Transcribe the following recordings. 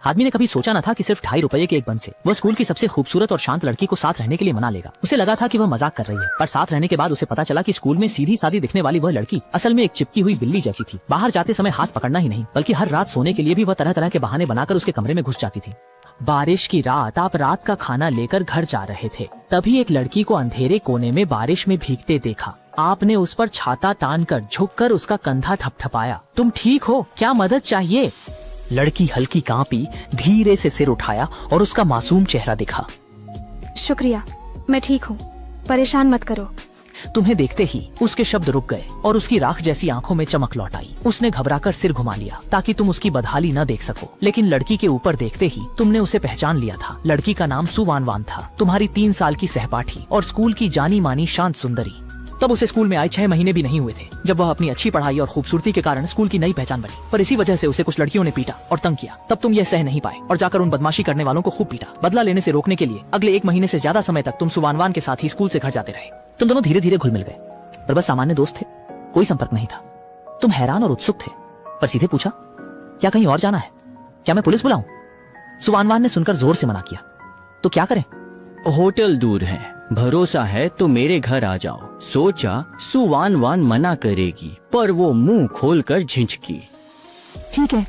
आदमी ने कभी सोचा न था कि सिर्फ ₹2.5 के एक बंद से वह स्कूल की सबसे खूबसूरत और शांत लड़की को साथ रहने के लिए मना लेगा। उसे लगा था कि वह मजाक कर रही है, पर साथ रहने के बाद उसे पता चला कि स्कूल में सीधी सादी दिखने वाली वह लड़की असल में एक चिपकी हुई बिल्ली जैसी थी। बाहर जाते समय हाथ पकड़ना ही नहीं बल्कि हर रात सोने के लिए भी वह तरह तरह के बहाने बनाकर उसके कमरे में घुस जाती थी। बारिश की रात, आप रात का खाना लेकर घर जा रहे थे, तभी एक लड़की को अंधेरे कोने में बारिश में भीगते देखा। आपने उस पर छाता तानकर झुककर उसका कंधा थपथपाया। तुम ठीक हो? क्या मदद चाहिए? लड़की हल्की कांपी, धीरे से सिर उठाया और उसका मासूम चेहरा दिखा। शुक्रिया, मैं ठीक हूँ, परेशान मत करो। तुम्हें देखते ही उसके शब्द रुक गए और उसकी राख जैसी आंखों में चमक लौट आई। उसने घबराकर सिर घुमा लिया ताकि तुम उसकी बदहाली न देख सको, लेकिन लड़की के ऊपर देखते ही तुमने उसे पहचान लिया था। लड़की का नाम सु वान वान था, तुम्हारी 3 साल की सहपाठी और स्कूल की जानी मानी शांत सुंदरी। तब उसे स्कूल में आए 6 महीने भी नहीं हुए थे जब वह अपनी अच्छी पढ़ाई और खूबसूरती के कारण स्कूल की नई पहचान बनी। पर इसी वजह से उसे कुछ लड़कियों ने पीटा और तंग किया। तब तुम यह सह नहीं पाए और जाकर उन बदमाशी करने वालों को खूब पीटा। बदला लेने से रोकने के लिए अगले 1 महीने से ज्यादा समय तक तुम सुवानवान के साथ ही स्कूल से घर जाते रहे। तुम दोनों धीरे धीरे घुल मिल गए, पर बस सामान्य दोस्त थे, कोई संपर्क नहीं था। तुम हैरान और उत्सुक थे, पर सीधे पूछा, क्या कहीं और जाना है? क्या मैं पुलिस बुलाऊं? सुवानवान ने सुनकर जोर से मना किया। तो क्या करें? होटल दूर है, भरोसा है तो मेरे घर आ जाओ। सोचा सुवान वान मना करेगी, पर वो मुंह खोलकर झिझकी। ठीक है,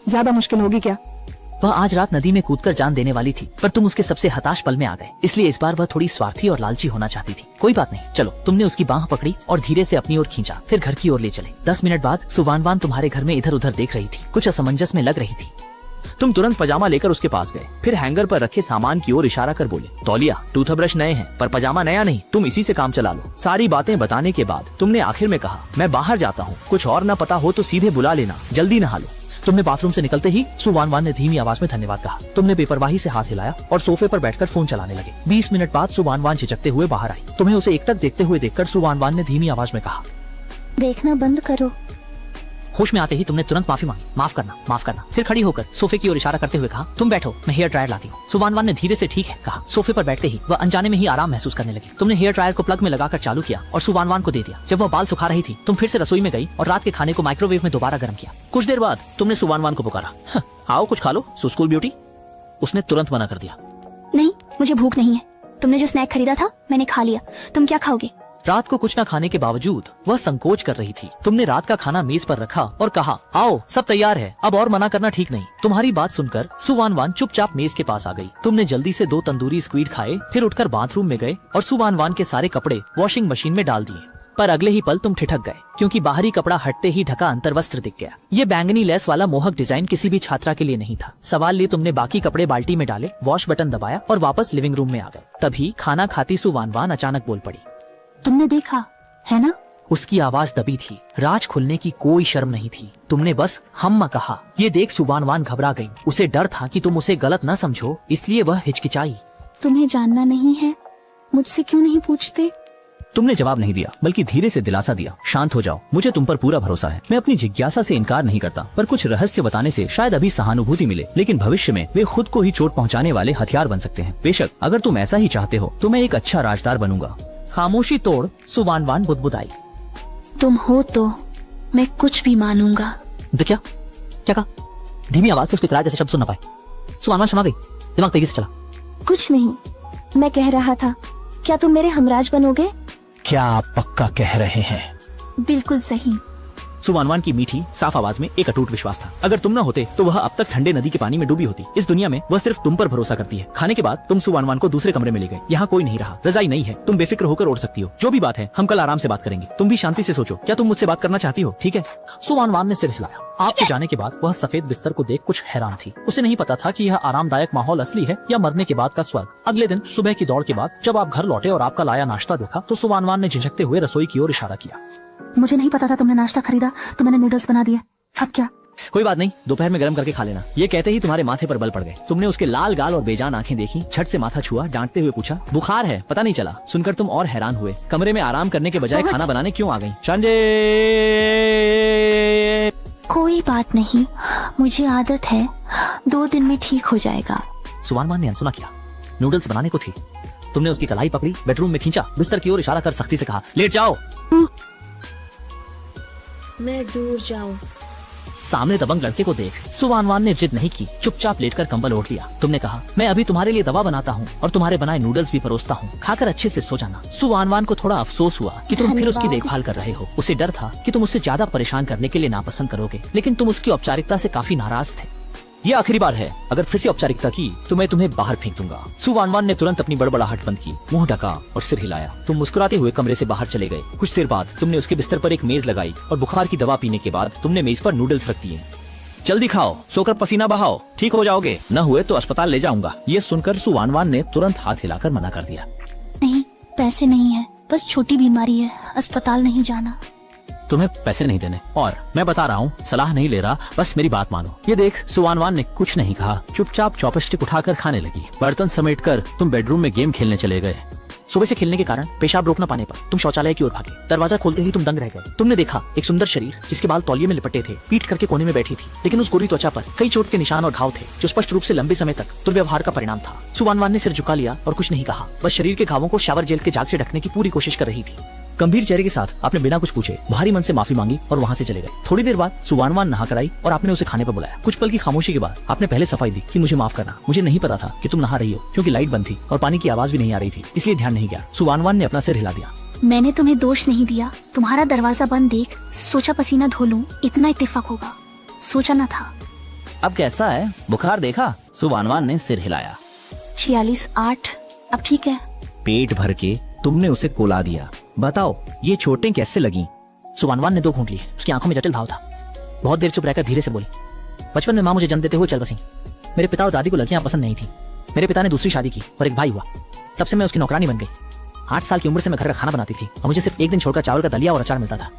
ज्यादा मुश्किल होगी क्या? वह आज रात नदी में कूदकर जान देने वाली थी, पर तुम उसके सबसे हताश पल में आ गए, इसलिए इस बार वह थोड़ी स्वार्थी और लालची होना चाहती थी। कोई बात नहीं, चलो। तुमने उसकी बांह पकड़ी और धीरे से अपनी ओर खींचा, फिर घर की ओर ले चले। 10 मिनट बाद सुवानवान तुम्हारे घर में इधर उधर देख रही थी, कुछ असमंजस में लग रही थी। तुम तुरंत पजामा लेकर उसके पास गए, फिर हैंगर पर रखे सामान की ओर इशारा कर बोले, तौलिया, टूथब्रश नए हैं पर पजामा नया नहीं, तुम इसी से काम चला लो। सारी बातें बताने के बाद तुमने आखिर में कहा, मैं बाहर जाता हूँ, कुछ और न पता हो तो सीधे बुला लेना, जल्दी नहा लो। तुमने बाथरूम से निकलते ही सुवानवान ने धीमी आवाज में धन्यवाद कहा। तुमने बेपरवाही से हाथ हिलाया और सोफे पर बैठकर फोन चलाने लगे। 20 मिनट बाद सुवानवान झिझकते हुए बाहर आई। तुम्हें उसे एकटक देखते हुए देखकर सुवानवान ने धीमी आवाज में कहा, देखना बंद करो। होश में आते ही तुमने तुरंत माफी मांगी, माफ करना, माफ करना। फिर खड़ी होकर सोफे की ओर इशारा करते हुए कहा, तुम बैठो, मैं हेयर ड्रायर लाती हूँ। सुवानवान ने धीरे से ठीक है कहा। सोफे पर बैठते ही वह अनजाने में ही आराम महसूस करने लगी। तुमने हेयर ड्रायर को प्लग में लगाकर चालू किया और सुवानवान को दे दिया। जब वह बाल सुखा रही थी, तुम फिर से रसोई में गई और रात के खाने को माइक्रोवेव में दोबारा गर्म किया। कुछ देर बाद तुमने सुवानवान को पुकारा, आओ कुछ खा लो सुस्कूल ब्यूटी। उसने तुरंत मना कर दिया, नहीं, मुझे भूख नहीं है। तुमने जो स्नैक खरीदा था मैंने खा लिया, तुम क्या खाओगे? रात को कुछ न खाने के बावजूद वह संकोच कर रही थी। तुमने रात का खाना मेज पर रखा और कहा, आओ सब तैयार है, अब और मना करना ठीक नहीं। तुम्हारी बात सुनकर सुवानवान चुपचाप मेज के पास आ गई। तुमने जल्दी से 2 तंदूरी स्क्वीड खाए, फिर उठकर बाथरूम में गए और सुवानवान के सारे कपड़े वॉशिंग मशीन में डाल दिए। पर अगले ही पल तुम ठिठक गए, क्योंकि बाहरी कपड़ा हटते ही ढका अंतर्वस्त्र दिख गया। ये बैंगनी लेस वाला मोहक डिजाइन किसी भी छात्रा के लिए नहीं था। सवाल लिए तुमने बाकी कपड़े बाल्टी में डाले, वॉश बटन दबाया और वापस लिविंग रूम में आ गए। तभी खाना खाती सुवानवान अचानक बोल पड़ी, तुमने देखा है ना? उसकी आवाज दबी थी, राज खुलने की कोई शर्म नहीं थी। तुमने बस हम्मा कहा। ये देख सुवानवान घबरा गई। उसे डर था कि तुम उसे गलत न समझो, इसलिए वह हिचकिचाई। तुम्हें जानना नहीं है? मुझसे क्यों नहीं पूछते? तुमने जवाब नहीं दिया, बल्कि धीरे से दिलासा दिया, शांत हो जाओ, मुझे तुम पर पूरा भरोसा है। मैं अपनी जिज्ञासा से इनकार नहीं करता, पर कुछ रहस्य बताने से शायद अभी सहानुभूति मिले, लेकिन भविष्य में वे खुद को ही चोट पहुंचाने वाले हथियार बन सकते हैं। बेशक अगर तुम ऐसा ही चाहते हो तो मैं एक अच्छा राजदार बनूंगा। खामोशी तोड़ सुवानवान बुदबुदाई, तुम हो तो मैं कुछ भी मानूंगा। क्या क्या कहा? धीमी आवाज से उसके किराए जैसे शब्द सुन न पाए। सुवानवान शर्मा गई, दिमाग तेजी से चला। कुछ नहीं, मैं कह रहा था, क्या तुम मेरे हमराज बनोगे? क्या आप पक्का कह रहे हैं? बिल्कुल सही। सुवानवान की मीठी साफ आवाज में एक अटूट विश्वास था। अगर तुम न होते तो वह अब तक ठंडे नदी के पानी में डूबी होती। इस दुनिया में वह सिर्फ तुम पर भरोसा करती है। खाने के बाद तुम सुवानवान को दूसरे कमरे में ले गए। यहाँ कोई नहीं रहा, रजाई नहीं है, तुम बेफिक्र होकर उड़ सकती हो। जो भी बात है हम कल आराम से बात करेंगे। तुम भी शांति से सोचो, क्या तुम मुझसे बात करना चाहती हो? ठीक है। सुवानवान ने सिर हिलाया। आपके जाने के बाद वह सफेद बिस्तर को देख कुछ हैरान थी। उसे नहीं पता था कि यह आरामदायक माहौल असली है या मरने के बाद का स्वर्ग। अगले दिन सुबह की दौड़ के बाद जब आप घर लौटे और आपका लाया नाश्ता देखा तो सुवानवान ने झिझकते हुए रसोई की ओर इशारा किया। मुझे नहीं पता था तुमने नाश्ता खरीदा तो मैंने नूडल्स बना दिए, अब क्या? कोई बात नहीं, दोपहर में गर्म करके खा लेना। ये कहते ही तुम्हारे माथे पर बल पड़ गए। तुमने उसके लाल गाल और बेजान आंखें देखी, झट से माथा छुआ, डांटते हुए पूछा, बुखार है? पता नहीं चला। सुनकर तुम और हैरान हुए। कमरे में आराम करने के बजाय खाना बनाने क्यों आ गई? संजय, कोई बात नहीं, मुझे आदत है, 2 दिन में ठीक हो जाएगा। सुवानवान ने अनसुना किया। नूडल्स बनाने को थी। तुमने उसकी कलाई पकड़ी, बेडरूम में खींचा, बिस्तर की ओर इशारा कर सख्ती से कहा, लेट जाओ। मैं दूर जाऊं? सामने दबंग लड़के को देख सुवानवान ने जिद नहीं की, चुपचाप लेटकर कंबल ओढ़ लिया। तुमने कहा मैं अभी तुम्हारे लिए दवा बनाता हूँ और तुम्हारे बनाए नूडल्स भी परोसता हूँ, खाकर अच्छे से सो जाना। सुवानवान को थोड़ा अफसोस हुआ कि तुम फिर उसकी देखभाल कर रहे हो। उसे डर था कि तुम उससे ज्यादा परेशान करने के लिए नापसंद करोगे, लेकिन तुम उसकी औपचारिकता से काफी नाराज थे। ये आखिरी बार है, अगर फिर से औपचारिकता की तो मैं तुम्हें बाहर फेंक दूंगा। सुवानवान ने तुरंत अपनी बड़बड़ाहट बंद की, मुंह ढका और सिर हिलाया। तुम मुस्कुराते हुए कमरे से बाहर चले गए। कुछ देर बाद तुमने उसके बिस्तर पर एक मेज लगाई और बुखार की दवा पीने के बाद तुमने मेज पर नूडल्स रख दिए। जल्दी खाओ, सोकर पसीना बहाओ, ठीक हो जाओगे, न हुए तो अस्पताल ले जाऊंगा। ये सुनकर सुवानवान ने तुरंत हाथ हिलाकर मना कर दिया। नहीं, पैसे नहीं है, बस छोटी बीमारी है, अस्पताल नहीं जाना। तुम्हें पैसे नहीं देने, और मैं बता रहा हूँ, सलाह नहीं ले रहा, बस मेरी बात मानो। ये देख, सुवानवान ने कुछ नहीं कहा, चुपचाप चॉपस्टिक उठाकर खाने लगी। बर्तन समेटकर तुम बेडरूम में गेम खेलने चले गए। सुबह से खेलने के कारण पेशाब रोक न पाने पर तुम शौचालय की ओर भागे। दरवाजा खोलते ही तुम दंग रह गए। तुमने देखा एक सुंदर शरीर जिसके बाल तौलिए में लिपटे थे, पीठ करके कोने में बैठी थी, लेकिन उस गोरी त्वचा पर कई चोट के निशान और घाव थे जो स्पष्ट रूप से लंबे समय तक दुर्व्यवहार का परिणाम था। सुवानवान ने सिर झुका लिया और कुछ नहीं कहा, बस शरीर के घावों को शावर जेल के झाग से ढकने की पूरी कोशिश कर रही थी। गंभीर चेहरे के साथ आपने बिना कुछ पूछे भारी मन से माफी मांगी और वहाँ से चले गए। थोड़ी देर बाद सुवानवान नहा कर आई और आपने उसे खाने पर बुलाया। कुछ पल की खामोशी के बाद आपने पहले सफाई दी कि मुझे माफ करना, मुझे नहीं पता था कि तुम नहा रही हो, क्योंकि लाइट बंद थी और पानी की आवाज भी नहीं आ रही थी, इसलिए ध्यान नहीं गया। सुवानवान ने अपना सिर हिला दिया। मैंने तुम्हें दोष नहीं दिया, तुम्हारा दरवाजा बंद देख सोचा पसीना धो लूं, इतना इत्तेफाक होगा, सोचा न था। अब कैसा है, बुखार देखा? सुवानवान ने सिर हिलाया। 46.8, अब ठीक है। पेट भर के तुमने उसे कोला दिया। बताओ ये चोटें कैसे लगी? सुवानवान ने 2 घूंट लिए। उसकी आंखों में जटिल भाव था। बहुत देर चुप रहकर धीरे से बोली, बचपन में माँ मुझे जन्म देते हुए चल बसी। मेरे पिता और दादी को लड़कियां पसंद नहीं थी। मेरे पिता ने दूसरी शादी की और एक भाई हुआ। तब से मैं उसकी नौकरानी बन गई। 8 साल की उम्र से मैं घर का खाना बनाती थी और मुझे सिर्फ एक दिन छोड़कर चावल का दलिया और अचार मिलता था।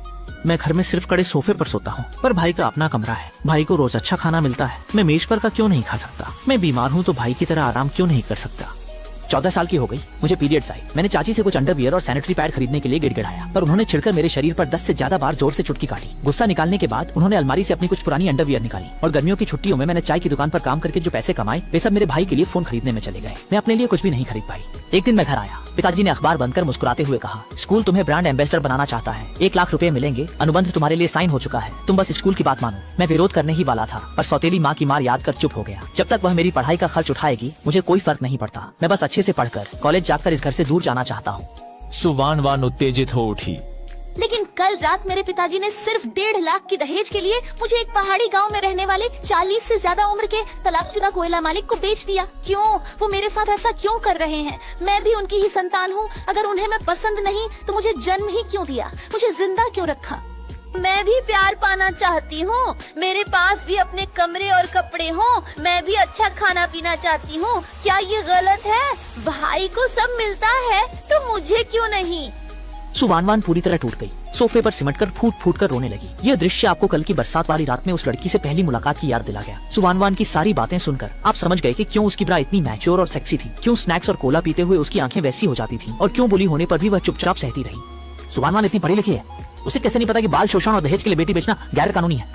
मैं घर में सिर्फ कड़े सोफे पर सोता हूँ, पर भाई का अपना कमरा है। भाई को रोज अच्छा खाना मिलता है। मैं मेज पर का क्यों नहीं खा सकता? मैं बीमार हूँ तो भाई की तरह आराम क्यों नहीं कर सकता? 14 साल की हो गई, मुझे पीरियड्स आई। मैंने चाची से कुछ अंडरवियर और सैनिटरी पैड खरीदने के लिए गिड़गिड़ाया, पर उन्होंने छिड़कर मेरे शरीर पर 10 से ज्यादा बार जोर से चुटकी काटी। गुस्सा निकालने के बाद उन्होंने अलमारी से अपनी कुछ पुरानी अंडरवियर निकाली और गर्मियों की छुट्टियों में मैंने चाय की दुकान पर काम करके जो पैसे कमाए वे सब मेरे भाई के लिए फोन खरीदने में चले गए। मैं अपने लिए कुछ भी नहीं खरीद पाई। एक दिन मैं घर आया, पिताजी ने अखबार बंद कर मुस्कुराते हुए कहा, स्कूल तुम्हें ब्रांड एम्बेसडर बनाना चाहता है, 1 लाख रुपए मिलेंगे, अनुबंध तुम्हारे लिए साइन हो चुका है, तुम बस स्कूल की बात मानो। मैं विरोध करने ही वाला था, पर सौतेली माँ की मार याद कर चुप हो गया। जब तक वह मेरी पढ़ाई का खर्च उठाएगी मुझे कोई फर्क नहीं पड़ता। मैं बस अच्छे से पढ़कर कॉलेज जाकर इस घर से दूर जाना चाहता हूँ। सुवानवान उत्तेजित हो उठी। लेकिन कल रात मेरे पिताजी ने सिर्फ 1.5 लाख की दहेज के लिए मुझे एक पहाड़ी गांव में रहने वाले 40 से ज्यादा उम्र के तलाकशुदा कोयला मालिक को बेच दिया। क्यों? वो मेरे साथ ऐसा क्यों कर रहे हैं? मैं भी उनकी ही संतान हूँ। अगर उन्हें मैं पसंद नहीं तो मुझे जन्म ही क्यों दिया? मुझे जिंदा क्यों रखा? मैं भी प्यार पाना चाहती हूँ। मेरे पास भी अपने कमरे और कपड़े हों। मैं भी अच्छा खाना पीना चाहती हूँ। क्या ये गलत है? भाई को सब मिलता है तो मुझे क्यों नहीं? सुवानवान पूरी तरह टूट गई। सोफे पर सिमटकर फूट फूट कर रोने लगी। यह दृश्य आपको कल की बरसात वाली रात में उस लड़की से पहली मुलाकात की याद दिला गया। सुवानवान की सारी बातें सुनकर आप समझ गए कि क्यों उसकी ब्रा इतनी मैच्योर और सेक्सी थी, क्यों स्नैक्स और कोला पीते हुए उसकी आंखें वैसी हो जाती थी और क्यों बुली होने पर भी वह चुपचाप सहती रही। सुवानवान इतनी पढ़ी लिखी है, उसे कैसे नहीं पता कि बाल शोषण और दहेज के लिए बेटी बेचना गैर कानूनी है?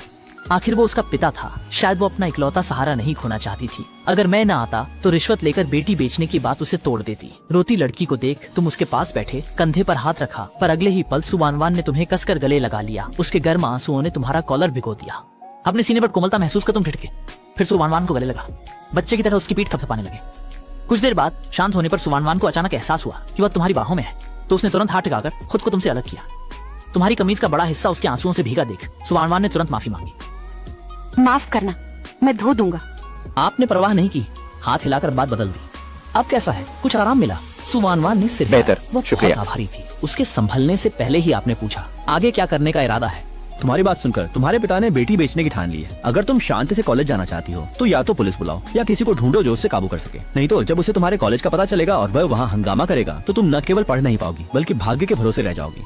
आखिर वो उसका पिता था। शायद वो अपना इकलौता सहारा नहीं खोना चाहती थी। अगर मैं न आता तो रिश्वत लेकर बेटी बेचने की बात उसे तोड़ देती। रोती लड़की को देख तुम उसके पास बैठे, कंधे पर हाथ रखा, पर अगले ही पल सुवानवान ने तुम्हें कसकर गले लगा लिया। उसके गर्म आंसुओं ने तुम्हारा कॉलर भिगो दिया। अपने सीने पर कोमलता महसूस कर तुम ठिठके, फिर सुवानवान को गले लगा। बच्चे की तरह उसकी पीठ थपथपाने लगे। कुछ देर बाद शांत होने पर सुवानवान को अचानक एहसास हुआ कि वह तुम्हारी बाहों में है, तो उसने तुरंत हाथ टिकाकर खुद को तुमसे अलग किया। तुम्हारी कमीज का बड़ा हिस्सा उसके आंसुओं से भीगा देख सुवानवान ने तुरंत माफी मांगी। माफ करना, मैं धो दूंगा। आपने परवाह नहीं की, हाथ हिलाकर बात बदल दी। अब कैसा है? कुछ आराम मिला? सुवानवान ने सिर हिलाया। बेहतर, वो शुक्रिया। बहुत आभारी थी। उसके संभलने से पहले ही आपने पूछा, आगे क्या करने का इरादा है? तुम्हारी बात सुनकर तुम्हारे पिता ने बेटी बेचने की ठान ली है। अगर तुम शांति से कॉलेज जाना चाहती हो तो या तो पुलिस बुलाओ या किसी को ढूंढो जो उससे काबू कर सके। नहीं तो जब उसे तुम्हारे कॉलेज का पता चलेगा और वह वहाँ हंगामा करेगा तो तुम न केवल पढ़ नहीं पाओगी बल्कि भाग्य के भरोसे रह जाओगी।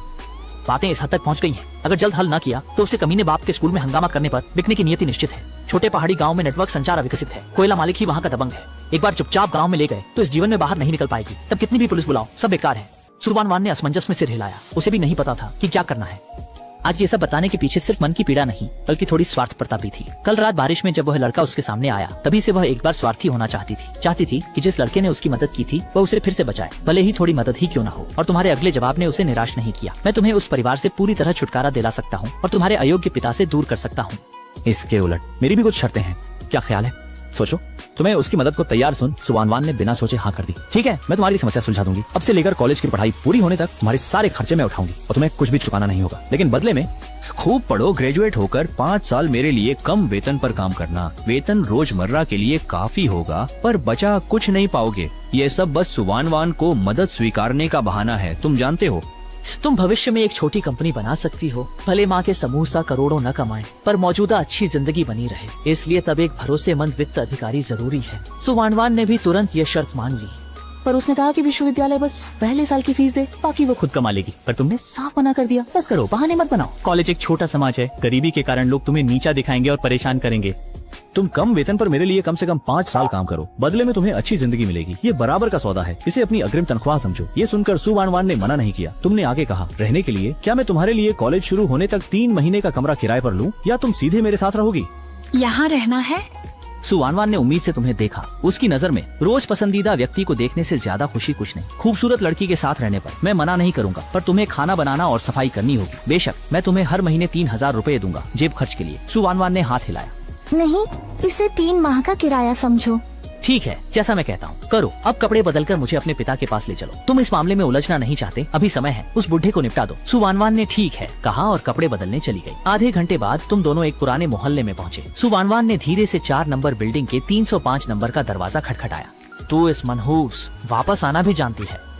बातें इस हद तक पहुंच गई हैं। अगर जल्द हल न किया तो उसके कमीने बाप के स्कूल में हंगामा करने पर बिकने की नियति निश्चित है। छोटे पहाड़ी गांव में नेटवर्क संचार अविकसित है। कोयला मालिक ही वहां का दबंग है। एक बार चुपचाप गांव में ले गए तो इस जीवन में बाहर नहीं निकल पाएगी। तब कितनी भी पुलिस बुलाओ सब बेकार है। सुवानवान ने असमंजस में सिर हिलाया। उसे भी नहीं पता था कि क्या करना है। आज ये सब बताने के पीछे सिर्फ मन की पीड़ा नहीं बल्कि थोड़ी स्वार्थपरता भी थी। कल रात बारिश में जब वह लड़का उसके सामने आया तभी से वह एक बार स्वार्थी होना चाहती थी कि जिस लड़के ने उसकी मदद की थी वह उसे फिर से बचाए, भले ही थोड़ी मदद ही क्यों न हो। और तुम्हारे अगले जवाब ने उसे निराश नहीं किया। मैं तुम्हें उस परिवार से पूरी तरह छुटकारा दिला सकता हूँ और तुम्हारे अयोग्य पिता से दूर कर सकता हूँ। इसके उलट मेरी भी कुछ शर्तें हैं, क्या ख्याल है? सोचो। तुम्हें उसकी मदद को तैयार सुन सुवानवान ने बिना सोचे हाँ कर दी। ठीक है, मैं तुम्हारी समस्या सुलझा दूंगी। अब से लेकर कॉलेज की पढ़ाई पूरी होने तक तुम्हारे सारे खर्चे मैं उठाऊंगी और तुम्हें कुछ भी चुकाना नहीं होगा, लेकिन बदले में खूब पढ़ो, ग्रेजुएट होकर 5 साल मेरे लिए कम वेतन पर काम करना। वेतन रोजमर्रा के लिए काफी होगा पर बचा कुछ नहीं पाओगे। ये सब बस सुवानवान को मदद स्वीकारने का बहाना है, तुम जानते हो। तुम भविष्य में एक छोटी कंपनी बना सकती हो, भले माँ के समूह सा करोड़ों न कमाए पर मौजूदा अच्छी जिंदगी बनी रहे। इसलिए तब एक भरोसेमंद वित्त अधिकारी जरूरी है। सुवानवान ने भी तुरंत ये शर्त मान ली, पर उसने कहा कि विश्वविद्यालय बस पहले साल की फीस दे, बाकी वो खुद कमा लेगी। पर तुमने साफ मना कर दिया। बस करो, बहाने मत बनाओ। कॉलेज एक छोटा समाज है, गरीबी के कारण लोग तुम्हें नीचा दिखाएंगे और परेशान करेंगे। तुम कम वेतन पर मेरे लिए कम से कम 5 साल काम करो, बदले में तुम्हें अच्छी जिंदगी मिलेगी। ये बराबर का सौदा है, इसे अपनी अग्रिम तनख्वाह समझो। ये सुनकर सुवानवान ने मना नहीं किया। तुमने आगे कहा, रहने के लिए क्या मैं तुम्हारे लिए कॉलेज शुरू होने तक 3 महीने का कमरा किराए पर लूं, या तुम सीधे मेरे साथ रहोगी? यहाँ रहना है? सुवानवान ने उम्मीद से तुम्हें देखा। उसकी नजर में रोज पसंदीदा व्यक्ति को देखने से ज्यादा खुशी कुछ नहीं। खूबसूरत लड़की के साथ रहने पर मैं मना नहीं करूंगा, पर तुम्हें खाना बनाना और सफाई करनी होगी। बेशक मैं तुम्हें हर महीने 3000 रुपए दूंगा जेब खर्च के लिए। सुवानवान ने हाथ हिलाया। नहीं, इसे 3 माह का किराया समझो। ठीक है, जैसा मैं कहता हूँ करो। अब कपड़े बदलकर मुझे अपने पिता के पास ले चलो। तुम इस मामले में उलझना नहीं चाहते, अभी समय है, उस बुढ़े को निपटा दो। सुवानवान ने ठीक है कहा और कपड़े बदलने चली गई। आधे घंटे बाद तुम दोनों एक पुराने मोहल्ले में पहुँचे। सुवानवान ने धीरे से 4 नंबर बिल्डिंग के 305 नंबर का दरवाजा खटखटाया। तू इस मनहूस वापस आना भी जानती है।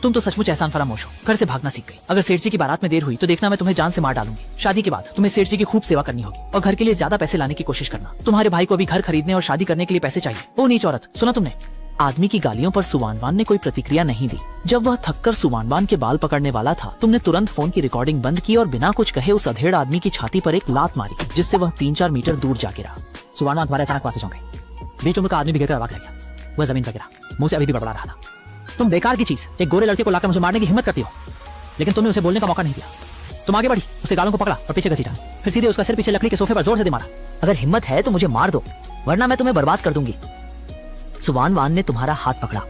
तुम तो सचमुच एहसान फरामोश हो, घर से भागना सीख गई। अगर सेठ जी की बारात में देर हुई तो देखना मैं तुम्हें जान से मार डालूंगी। शादी के बाद तुम्हें सेठ जी की खूब सेवा करनी होगी और घर के लिए ज्यादा पैसे लाने की कोशिश करना। तुम्हारे भाई को अभी घर खरीदने और शादी करने के लिए पैसे चाहिए। ओ नीच औरत, सुना तुमने? आदमी की गालियों पर सुवानवान ने कोई प्रतिक्रिया नहीं दी। जब वह थककर सुवानवान के बाल पकड़ने वाला था, तुमने तुरंत फोन की रिकॉर्डिंग बंद की और बिना कुछ कहे उस अधेड़ आदमी की छाती पर एक लात मारी, जिससे वह 3-4 मीटर दूर जा गिरा। सुवानवान तुम्हारे अचानक वहां से चौंक गए। बीच उम्र का आदमी भी गिरकर अवाक रह गया। वह जमीन पर गिरा, मुंह से अभी भी बड़बड़ा रहा था। तुम बेकार की चीज, एक गोरे लड़के को लाकर मुझे मारने की हिम्मत करती हो, लेकिन तुमने उसे बोलने का मौका नहीं दिया। तुम आगे बढ़ी, उसके गालों को पकड़ा और पीछे घसीटा, फिर सीधे उसका सिर पीछे लकड़ी के सोफे पर जोर से दे मारा। अगर हिम्मत है तो मुझे मार दो, वरना मैं तुम्हें बर्बाद कर दूंगी। सुवानवान ने तुम्हारा हाथ पकड़ा।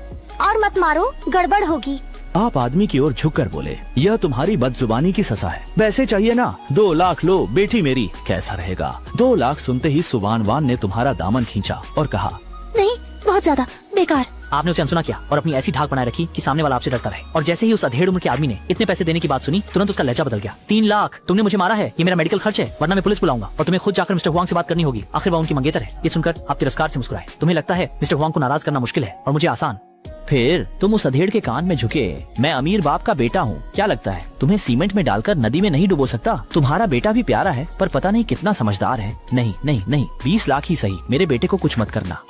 और मत मारो, गड़बड़ होगी। आप आदमी की ओर झुककर बोले, यह तुम्हारी बदजुबानी की सजा है। वैसे चाहिए ना, 2 लाख लो बेटी मेरी, कैसा रहेगा? 2 लाख सुनते ही सुवानवान ने तुम्हारा दामन खींचा और कहा, नहीं, बहुत ज्यादा बेकार। आपने उसे अनसुना किया और अपनी ऐसी ठाक बनाए रखी कि सामने वाला आपसे डरता रहे। और जैसे ही उस अधेड़ उम्र के आदमी ने इतने पैसे देने की बात सुनी, तुरंत उसका लहजा बदल गया। 3 लाख तुमने मुझे मारा है, ये मेरा मेडिकल खर्च है, वरना मैं पुलिस बुलाऊंगा और तुम्हें खुद जाकर मिस्टर हुआंग से बात करनी होगी। आखिर वह उनकी मंगेतर है। ये सुनकर आप तिरस्कार से मुस्कुराए। तुम्हें लगता है मिस्टर हुआंग को नाराज करना मुश्किल है और मुझे आसान। फिर तुम उस अधेड़ के कान में झुके, मैं अमीर बाप का बेटा हूँ, क्या लगता है तुम्हें सीमेंट में डालकर नदी में नहीं डुबो सकता? तुम्हारा बेटा भी प्यारा है पर पता नहीं कितना समझदार है। नहीं नहीं नहीं, 20 लाख ही सही, मेरे बेटे को कुछ मत करना।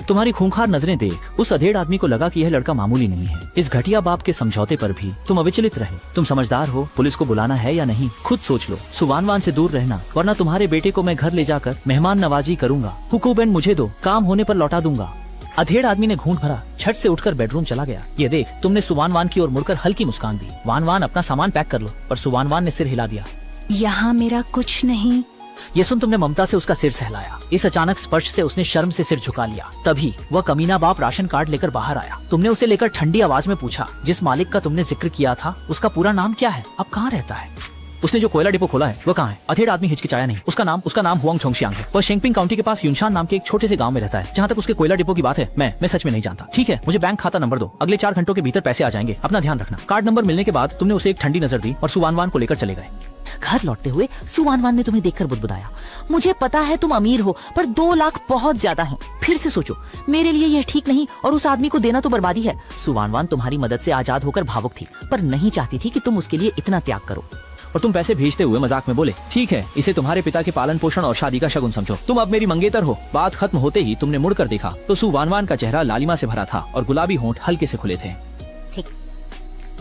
तुम्हारी खूंखार नजरें देख उस अधेड़ आदमी को लगा कि यह लड़का मामूली नहीं है। इस घटिया बाप के समझौते पर भी तुम अविचलित रहे। तुम समझदार हो, पुलिस को बुलाना है या नहीं खुद सोच लो। सुवानवान से दूर रहना, वरना तुम्हारे बेटे को मैं घर ले जाकर मेहमान नवाजी करूंगा। हुकूबेंड मुझे दो, काम होने पर लौटा दूंगा। अधेड़ आदमी ने घूंट भरा, झट से उठकर बेडरूम चला गया। ये देख तुमने सुवानवान की ओर मुड़कर हल्की मुस्कान दी। वानवान अपना सामान पैक कर लो, पर सुवानवान ने सिर हिला दिया। यहाँ मेरा कुछ नहीं। ये सुन तुमने ममता से उसका सिर सहलाया। इस अचानक स्पर्श से उसने शर्म से सिर झुका लिया। तभी वह कमीना बाप राशन कार्ड लेकर बाहर आया। तुमने उसे लेकर ठंडी आवाज में पूछा, जिस मालिक का तुमने जिक्र किया था उसका पूरा नाम क्या है, अब कहाँ रहता है? उसने जो कोयला डिपो खोला है वो कहाँ है? अधेड़ आदमी हिचकिचाया नहीं। उसका नाम हुआंग छोंगशियांग है। वह शेंगपिंग काउंटी के पास यूनशान नाम के एक छोटे से गांव में रहता है। जहाँ तक उसके कोयला डिपो की बात है, मैं सच में नहीं जानता। ठीक है, मुझे बैंक खाता नंबर दो, अगले 4 घंटों के भीतर पैसे आ जाएंगे, अपना ध्यान रखना। कार्ड नंबर मिलने के बाद तुमने उसे एक ठंडी नजर दी और सुवानवान को लेकर चले गए। घर लौटते हुए सुवानवान ने तुम्हें देखकर बुदबुदाया, मुझे पता है तुम अमीर हो, पर 2 लाख बहुत ज्यादा है। फिर से सोचो, मेरे लिए यह ठीक नहीं और उस आदमी को देना तो बर्बादी है। सुवानवान तुम्हारी मदद से आजाद होकर भावुक थी, पर नहीं चाहती थी कि तुम उसके लिए इतना त्याग करो। और तुम पैसे भेजते हुए मजाक में बोले, ठीक है, इसे तुम्हारे पिता के पालन पोषण और शादी का शगुन समझो, तुम अब मेरी मंगेतर हो। बात खत्म होते ही तुमने मुड़कर देखा तो सुवानवान का चेहरा लालिमा से भरा था और गुलाबी होंठ हल्के से खुले थे।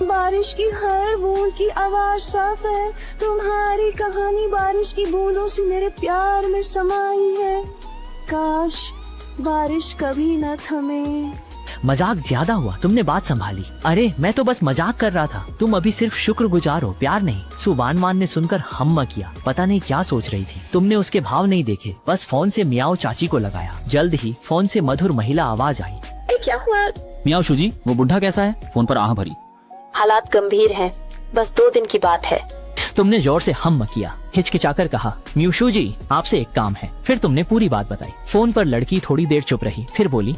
बारिश की हर बूंद की आवाज साफ है, तुम्हारी कहानी बारिश की बूंदों से मेरे प्यार में समाई है। काश बारिश कभी न थमे। मजाक ज्यादा हुआ, तुमने बात संभाली। अरे मैं तो बस मजाक कर रहा था, तुम अभी सिर्फ शुक्रगुजार हो, प्यार नहीं। सुवानवान ने सुनकर हम्मा किया, पता नहीं क्या सोच रही थी। तुमने उसके भाव नहीं देखे, बस फोन से मियाओ चाची को लगाया। जल्द ही फोन से मधुर महिला आवाज आई, क्या हुआ? मियाओ शूजी, वो बुढ़ा कैसा है? फोन पर आह भरी। हालात गंभीर हैं, बस 2 दिन की बात है। तुमने जोर से हम्मा किया। हिचकिचाकर कहा, म्यूशु जी आपसे एक काम है। फिर तुमने पूरी बात बताई। फोन पर लड़की थोड़ी देर चुप रही, फिर बोली,